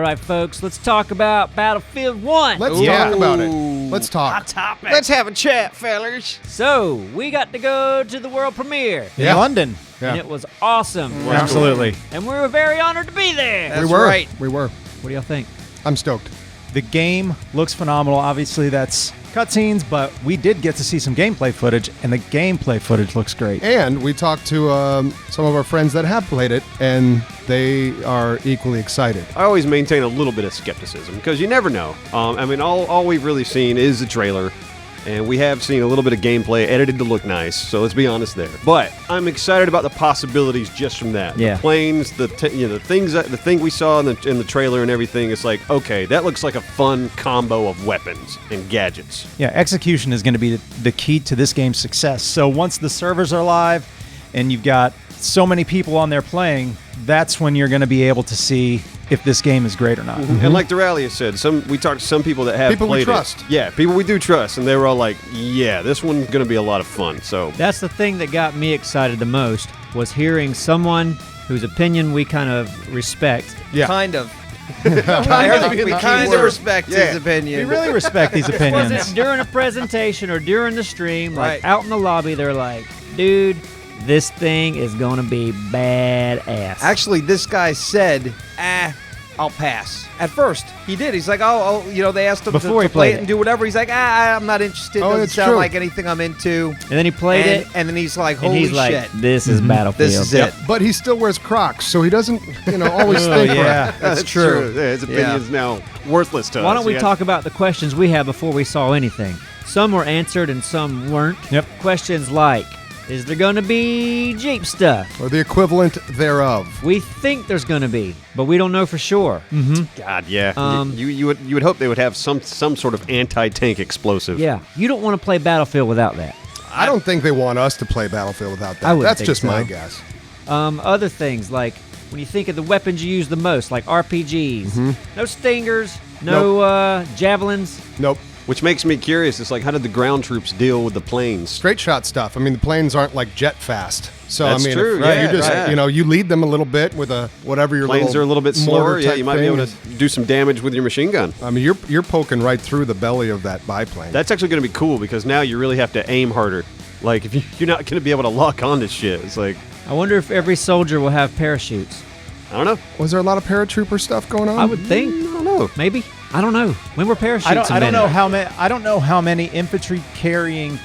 right, folks, let's talk about Battlefield 1. Let's talk about it. Let's talk. Hot topic. Let's have a chat, fellers. So, we got to go to the world premiere, Yeah. In London. Yeah. and it was awesome. Absolutely. And we were very honored to be there. That's we were. right. We were. What do y'all think? I'm stoked. The game looks phenomenal. Obviously, that's cutscenes, but we did get to see some gameplay footage, and the gameplay footage looks great. And we talked to some of our friends that have played it, and they are equally excited. I always maintain a little bit of skepticism because you never know. I mean, all we've really seen is the trailer, and we have seen a little bit of gameplay edited to look nice. So let's be honest there. But I'm excited about the possibilities just from that. Yeah. The planes, the thing we saw in the trailer and everything. It's like, okay, that looks like a fun combo of weapons and gadgets. Yeah, execution is going to be the key to this game's success. So once the servers are live and you've got so many people on there playing, that's when you're going to be able to see if this game is great or not. And like Duralia said, we talked to some people that have People we played trust. it. Yeah, people we do trust, and they were all like, yeah, this one's going to be a lot of fun. So That's the thing that got me excited the most, was hearing someone whose opinion we kind of respect. Yeah. kind of. We kind of respect his opinion. We really respect these Was opinions. it during a presentation or during the stream, like Right. out in the lobby, they're like, dude, this thing is going to be badass. Actually, this guy said, I'll pass. At first, he did. He's like, they asked him Before to he play played it and it. do whatever. He's like, I'm not interested. Oh, Doesn't it's sound true. like anything I'm into. And then he played it, And then he's like, and holy he's like, shit. this is Battlefield. This is it. But he still wears Crocs, so he doesn't, always Oh, think yeah. right. That's true. Yeah, his opinion's now worthless to us. Why don't we yeah. talk about the questions we had before we saw anything? Some were answered and some weren't. Yep. Questions like, is there going to be Jeep stuff? Or the equivalent thereof. We think there's going to be, but we don't know for sure. God, yeah. Um, you would hope they would have some sort of anti-tank explosive. Yeah, you don't want to play Battlefield without that. I don't think they want us to play Battlefield without that. I wouldn't That's think just so. my guess. Other things like when you think of the weapons you use the most, like RPGs, no stingers, no javelins. Nope. Which makes me curious. It's like, how did the ground troops deal with the planes? Straight shot stuff. I mean, the planes aren't like jet fast. So That's I mean, true, if, yeah, you just right. you lead them a little bit with a whatever your Planes are a little bit slower. mortar Yeah, type you might be able thing to do some damage with your machine gun. I mean, you're poking right through the belly of that biplane. That's actually going to be cool because now you really have to aim harder. Like, if you're not going to be able to lock on this shit. It's like, I wonder if every soldier will have parachutes. I don't know. Was there a lot of paratrooper stuff going on? I would think. I don't know. Maybe. I don't know. When were parachutes I don't invented? know how many. I don't know how many infantry carrying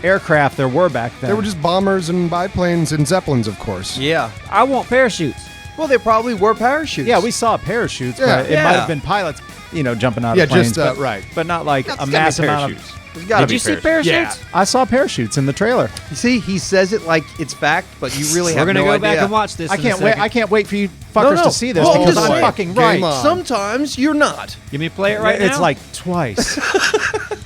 aircraft there were back then. They were just bombers and biplanes and zeppelins, of course. Yeah. I want parachutes. Well, they probably were parachutes. Yeah, we saw parachutes, Yeah. but it might Yeah. have been pilots, jumping out Yeah, of planes. just, but, right. But not like That's a gotta be mass amount of. parachutes. There's gotta Did be you see parachutes. parachutes? I saw parachutes in the trailer. You see, he says it like it's fact, but you really We're have gonna no go idea. back and watch this. I in a can't wait. second. I can't wait for you fuckers to see this Well, because just I'm wait. fucking Game right. on. Sometimes you're not. Give me play it right now. It's like twice.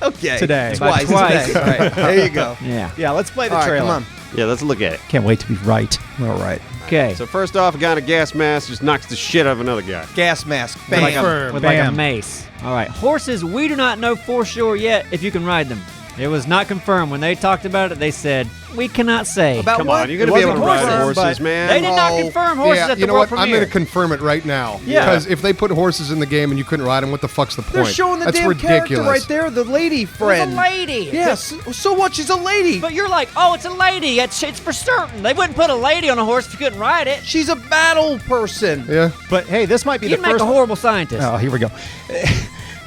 Okay. Today. Twice. Twice. Today. Right. There you go. yeah. Yeah, let's play the All right, trailer. come on. Yeah, let's look at it. Can't wait to be right. All right. Okay. So first off, a guy in a gas mask just knocks the shit out of another guy. Gas mask. With like Bam. with like a Bam. mace. All right. Horses, we do not know for sure yet if you can ride them. It was not confirmed. When they talked about it, they said, we cannot say. About Come what? on, you're going to be able to ride confirmed, horses, but man. They did not Oh, confirm horses Yeah, at the you know world what? I'm premiere. going to confirm it right now. Yeah. Because if they put horses in the game and you couldn't ride them, what the fuck's the point? They're showing the That's damn ridiculous. character right there, the lady friend. It's a lady. Yes. So what? She's a lady. But you're like, oh, it's a lady. It's for certain. They wouldn't put a lady on a horse if you couldn't ride it. She's a battle person. Yeah. But hey, this might be You'd the make first. a horrible scientist. Oh, here we go.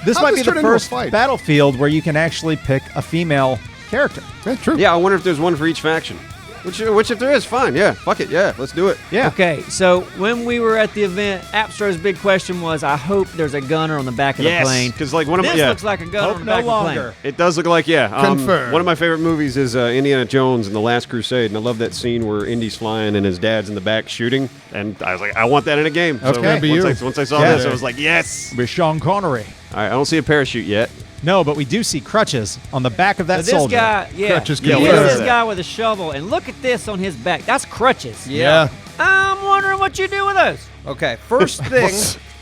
This How might does be this the turn into a first fight? Battlefield where you can actually pick a female character. Yeah, true. Yeah, I wonder if there's one for each faction. Which if there is, fine. Yeah, fuck it. Yeah, let's do it. Yeah. Okay, so when we were at the event, Appstro's big question was, I hope there's a gunner on the back of the plane. because like one of This my looks like a gunner Hope on the no back of the longer. plane. it does look like Confirmed. One of my favorite movies is Indiana Jones and the Last Crusade, and I love that scene where Indy's flying and his dad's in the back shooting, and I was like, I want that in a game. That's so gonna be once you. I saw Yeah. this, I was like, yes. With Sean Connery. All right, I don't see a parachute yet. No, but we do see crutches on the back of that So this soldier. guy, Crutches Yeah, can what here's is this that? guy with a shovel, and look at this on his back. That's crutches. Yeah. I'm wondering what you do with those. Okay. First thing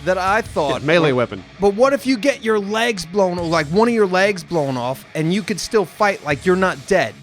that I thought. Melee weapon. But what if you get your legs blown, or like one of your legs blown off, and you could still fight like you're not dead?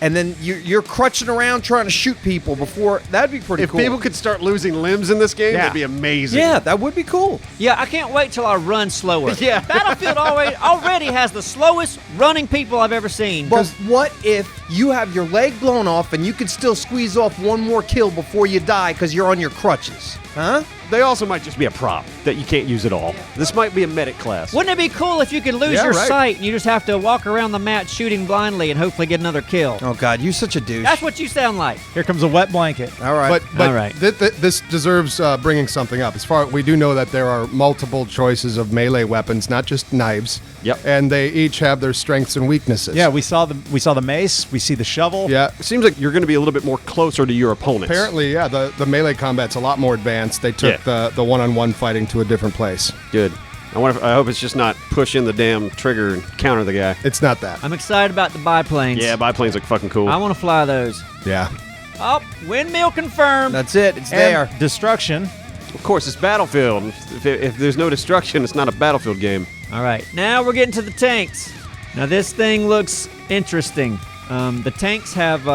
and then you're crutching around trying to shoot people before. That'd be pretty If cool. people could start losing limbs in this game, Yeah. that'd be amazing. yeah, that would be cool. Yeah, I can't wait till I run slower. Yeah. Battlefield already has the slowest running people I've ever seen. But what if you have your leg blown off and you can still squeeze off one more kill before you die because you're on your crutches? Huh? They also might just be a prop that you can't use at all. This might be a medic class. Wouldn't it be cool if you could lose Yeah, your right. sight and you just have to walk around the map shooting blindly and hopefully get another kill? Oh, God, you're such a douche. That's what you sound like. Here comes a wet blanket. All right. But All right. this deserves bringing something up. As far we do know that there are multiple choices of melee weapons, not just knives. Yep. And they each have their strengths and weaknesses. Yeah, we saw the mace. We see the shovel. Yeah. It seems like you're going to be a little bit more closer to your opponents. Apparently, yeah, the melee combat's a lot more advanced. They took the one-on-one fighting to a different place. Good. I hope it's just not push in the damn trigger and counter the guy. It's not that. I'm excited about the biplanes. Yeah, biplanes look fucking cool. I want to fly those. Yeah. Oh, windmill confirmed. That's it. It's And there. destruction. Of course, it's Battlefield. If there's no destruction, it's not a Battlefield game. All right, now we're getting to the tanks. Now this thing looks interesting. The tanks have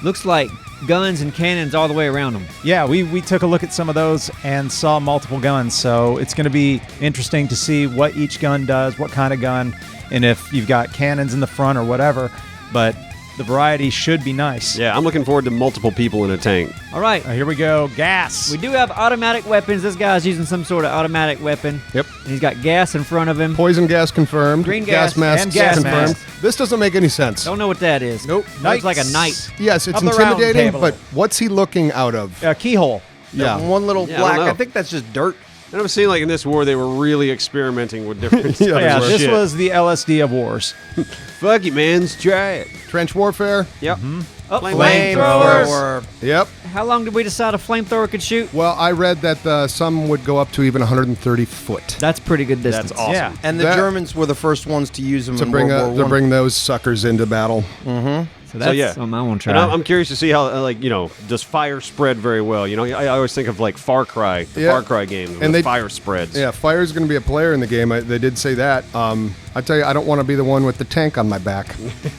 looks like guns and cannons all the way around them. Yeah, we took a look at some of those and saw multiple guns. So it's going to be interesting to see what each gun does, what kind of gun, and if you've got cannons in the front or whatever. But the variety should be nice. Yeah, I'm looking forward to multiple people in a tank. All right, Here we go. Gas. we do have automatic weapons. This guy's using some sort of automatic weapon. Yep. And he's got gas in front of him. Poison gas confirmed. Green gas mask and gas confirmed. mask. This doesn't make any sense. Don't know what that is. Nope. Looks like a Knights. knight. Yes, it's Of the round intimidating, table. but what's he looking out of? Keyhole. Yeah. One little Yeah, I black. don't know. I think that's just dirt. And I'm seeing like in this war, they were really experimenting with different Yeah, Yeah, Wars. this shit. was the LSD of wars. Fuck you, man. Let's try it. Trench warfare? Yep. Oh, Flamethrowers. flamethrowers. Yep. How long did we decide a flamethrower could shoot? Well, I read that some would go up to even 130 foot That's pretty good distance. That's awesome. Yeah. And the That- Germans were the first ones to use them to in bring World War to I. bring those suckers into battle. So that's yeah. something I want to And try. I'm curious to see how, does fire spread very well? You know, I always think of like Far Cry, the Yeah. Far Cry games, And and they- fire spreads. Yeah, fire's going to be a player in the game. They did say that. I tell you, I don't want to be the one with the tank on my back.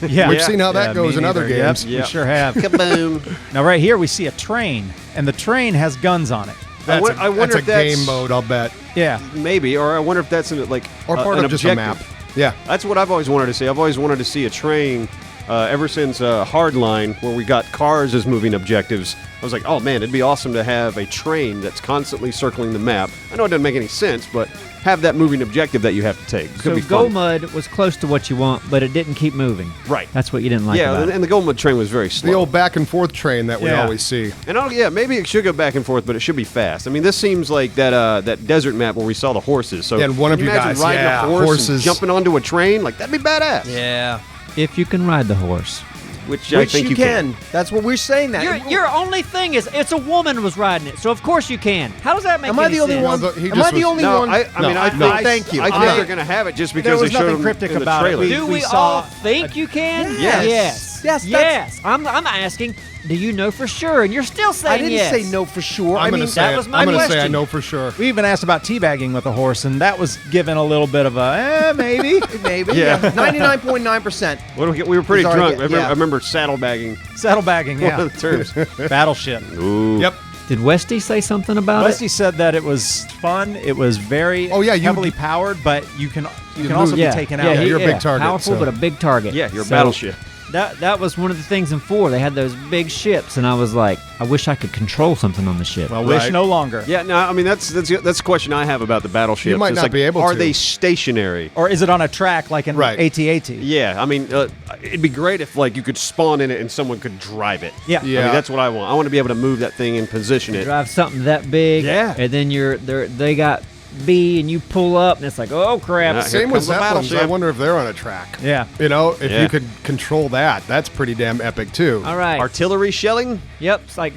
Yeah. We've seen how that Yeah, goes me in other neither. games. Yep, Yep. we sure have. Kaboom. Now, right here, we see a train, and the train has guns on it. I That's wonder a if that's game mode, I'll bet. Yeah. maybe, or I wonder if that's like Or part an of just a objective. map. Yeah. That's what I've always wanted to see. I've always wanted to see a train. Ever since Hardline, where we got cars as moving objectives, I was like, oh man, it'd be awesome to have a train that's constantly circling the map. I know it doesn't make any sense, but have that moving objective that you have to take. It's so gonna be Go fun. Mud was close to what you want, but it didn't keep moving. Right. That's what you didn't like Yeah, about and, it. and the Gold Mud train was very slow. The old back and forth train that we Yeah. always see. And maybe it should go back and forth, but it should be fast. I mean, this seems like that desert map where we saw the horses. So Yeah, and one of can you imagine guys, riding yeah, a horse horses. and jumping onto a train, like that'd be badass. Yeah. If you can ride the horse. Which I Which think you can. That's what we're saying. That. Your only thing is it's a woman was riding it, so of course you can. How does that make Am I any the only sense? one? No, he Am just I the was- only No, one? I mean, I no, think, thank you. I think I- they're going to have it just There because was they showed nothing them cryptic in the about it. trailer. Do we We saw all think you can? Yes. Yes. Yes, Yes. I'm asking, do you know for sure? And you're still saying I didn't yes. say no for sure. I'm I going mean, to say that it. was my I'm going to say I question. know for sure. We even asked about teabagging with a horse, and that was given a little bit of a, maybe. maybe. Yeah. 99.9%. We were pretty It's already- drunk. I remember saddlebagging. Saddlebagging, One yeah. of the terms. Battleship. Ooh. Yep. Did Westy say something about Westy said that it was fun. It was very Oh, yeah, you- heavily powered, but you can can also move- be it? taken Yeah, out. you're a big target, Powerful, so- but a big target. Yeah, you're a So battleship. That was one of the things in 4. They had those big ships, and I was like, I wish I could control something on the ship. Well, wish Right. no longer. Yeah, no, I mean that's a question I have about the battleships. You might It's not like, be able Are to. they stationary? Or is it on a track like in Right. AT-AT? Yeah, I mean, it'd be great if like you could spawn in it and someone could drive it. Yeah. I Yeah. mean, that's what I want. I want to be able to move that thing and position it. Drive something that big, Yeah. and then they got B, and you pull up, and it's like, oh crap! Yeah. Same Here with comes the Zeppelins. I battleship. wonder if they're on a track. Yeah. You know, if Yeah. you could control that, that's pretty damn epic too. All right. Artillery shelling? Yep, it's like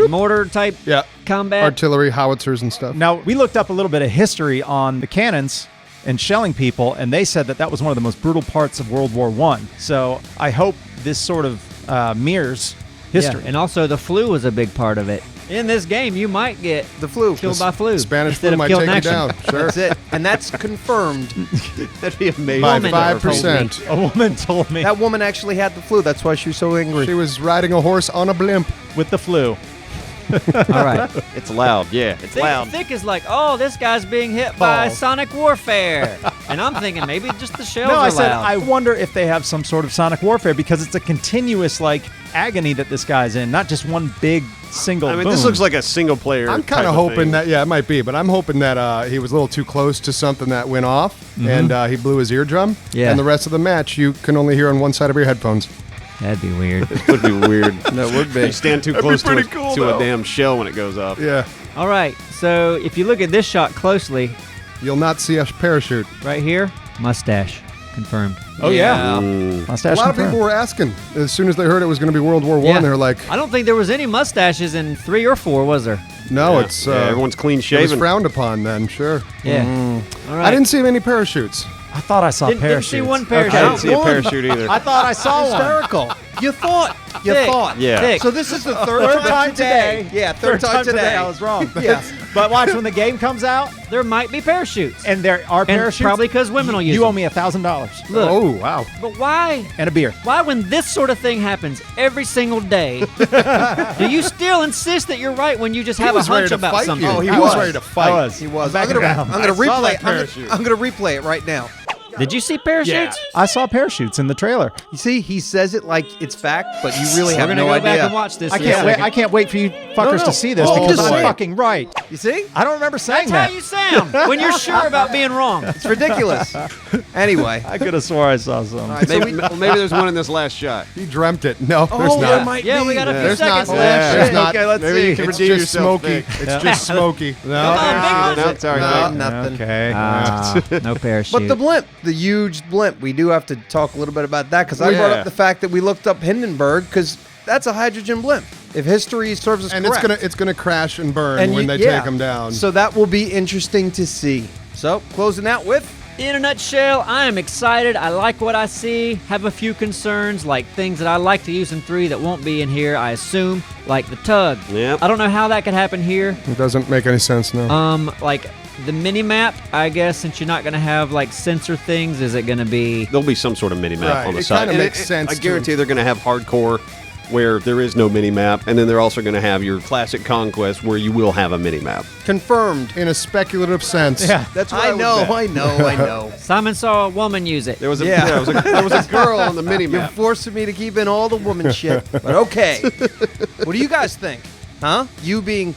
mortar type Yeah. combat. Artillery, howitzers, and stuff. Now, we looked up a little bit of history on the cannons and shelling people, and they said that was one of the most brutal parts of World War I. So I hope this sort of mirrors history. Yeah, and also the flu was a big part of it. In this game, you might get The flu. killed by flu. Spanish instead flu of might killed take in you action. down. Sure. That's it. And that's confirmed. That'd be amazing. By Woman 5%. A woman told me That woman actually had the flu. That's why she was so angry. She was riding a horse on a blimp. with the flu. All right. It's loud. Yeah, it's loud. Thick is like, oh, this guy's being hit by Oh. sonic warfare. And I'm thinking maybe just the shells No, are I said loud. I wonder if they have some sort of sonic warfare because it's a continuous like agony that this guy's in, not just one big single. I mean, boom. this looks like a single player. I'm kind of hoping that, yeah, it might be, but I'm hoping that he was a little too close to something that went off and he blew his eardrum. Yeah. And the rest of the match you can only hear on one side of your headphones. That'd be weird. It would be weird. That would You be. stand too That'd be close pretty cool, to a though. damn shell when it goes off. Yeah. All right. So if you look at this shot closely, You'll not see a parachute. right here, mustache confirmed. Oh yeah, A mustache. lot of confirmed. people were asking as soon as they heard it was going to be World War Yeah. One. They were like, I don't think there was any mustaches in 3 or 4, was there? "No, Yeah. it's Yeah, everyone's clean it was shaven. frowned upon." Then, sure. Yeah. All right. I didn't see many parachutes. I thought I saw Didn't parachutes. see one I parachute. didn't see a One. parachute either. I thought I saw one. Hysterical. You thought. You Thick. thought. Yeah. Thick. So this is the third, Third time today. Yeah, third time today. I was wrong. Yeah. But watch when the game comes out, There might be parachutes. and there are And parachutes. probably because women will use You them. owe me $1,000 Look, Oh wow! but why? and a beer. Why, when this sort of thing happens every single day, do you still insist that you're right when you just have a was ready hunch to about fight something? you. Oh, he I was. ready to fight. He was. Back I'm gonna down. replay. parachute. I'm gonna replay it right now. Did you see parachutes? I saw parachutes in the trailer. You see, he says it like it's fact, but you really We're have gonna no go idea. back and watch this. I in a can't wait. second. I can't wait for you fuckers no. to see this Oh, because I'm boy. fucking right. You see? I don't remember saying That's how that. you sound when you're sure about being wrong. It's ridiculous. Anyway. I could have swore I saw some. All right, so Maybe, maybe there's one in this last shot. He dreamt it. No, oh, there's there not. might Yeah, be. we got a few There's not. seconds left. There's not. Okay, let's Maybe see. you can It's redeem just yourself, smoky. Vic. It's just smoky. Come on, big No, one. sorry, No, Vic. nothing. Okay. No parachute. But the blimp, the huge blimp, we do have to talk a little bit about that because I brought Yeah. up the fact that we looked up Hindenburg because that's a hydrogen blimp. If history serves us And correct. it's gonna crash and burn when they yeah. take them down. So that will be interesting to see. So closing out with In a nutshell, I am excited. I like what I see. Have a few concerns, like things that I like to use in 3 that won't be in here, I assume, like the tug. Yep. I don't know how that could happen here. It doesn't make any sense now. Like the mini map, I guess, since you're not gonna have like sensor things, is it gonna be? There'll be some sort of mini map Right, on the it side. kinda And makes sense I to guarantee them. they're going to have hardcore where there is no mini map, and then they're also going to have your classic conquest where you will have a mini map. confirmed. In a speculative sense. Yeah. That's what I I would know, bet. I know, I know. Simon saw a woman use it. There was a Yeah. there was a girl on the mini You're map. forcing me to keep in all the woman shit. But okay. What do you guys think? Huh? You being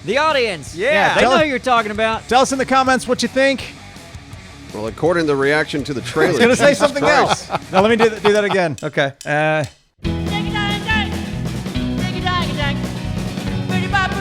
The audience. Yeah. They Tell know us- who you're talking about. Tell us in the comments what you think. Well, according to the reaction to the trailer, I was gonna say Jesus something Christ. else. Now let me do that again. okay? Uh, Ding-a-dang-dang, ding-a-dang-dang, pretty bop